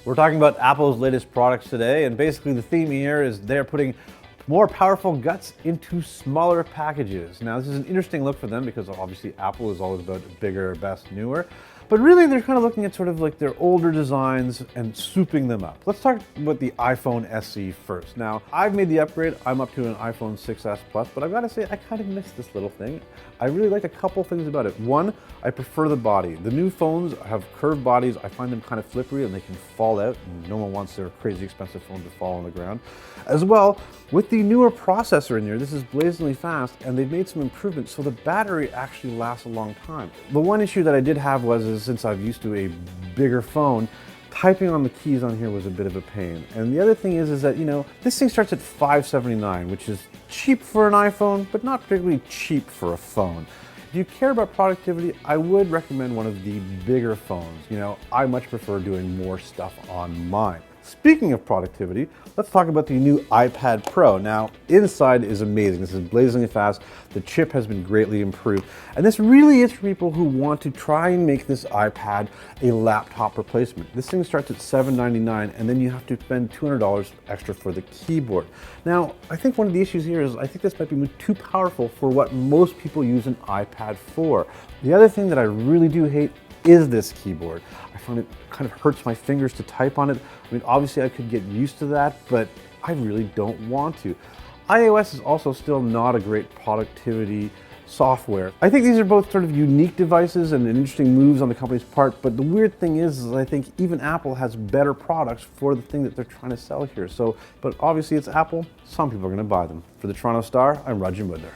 We're talking about Apple's latest products today, and basically the theme here is they're putting more powerful guts into smaller packages. Now, this is an interesting look for them because obviously Apple is always about bigger, best, newer. But really, they're kind of looking at sort of like their older designs and souping them up. Let's talk about the iPhone SE first. Now, I've made the upgrade. I'm up to an iPhone 6s Plus, but I've got to say, I kind of miss this little thing. I really like a couple things about it. One, I prefer the body. The new phones have curved bodies. I find them kind of slippery and they can fall out, and no one wants their crazy expensive phone to fall on the ground. As well, with the newer processor in here, this is blazingly fast, and they've made some improvements so the battery actually lasts a long time. The one issue that I did have was since I'm used to a bigger phone, typing on the keys on here was a bit of a pain. And the other thing is that, this thing starts at $579, which is cheap for an iPhone, but not particularly cheap for a phone. If you care about productivity, I would recommend one of the bigger phones. I much prefer doing more stuff on mine. Speaking of productivity, let's talk about the new iPad Pro. Now, inside is amazing. This is blazingly fast. The chip has been greatly improved. And this really is for people who want to try and make this iPad a laptop replacement. This thing starts at $799, and then you have to spend $200 extra for the keyboard. Now, I think one of the issues here is I think this might be too powerful for what most people use an iPad for. The other thing that I really do hate is this keyboard. I find it kind of hurts my fingers to type on it. I mean, obviously I could get used to that, but I really don't want to. iOS is also still not a great productivity software. I think these are both sort of unique devices and interesting moves on the company's part, but the weird thing is I think even Apple has better products for the thing that they're trying to sell here. But obviously it's Apple, some people are going to buy them. For the Toronto Star, I'm Raju Mudhar.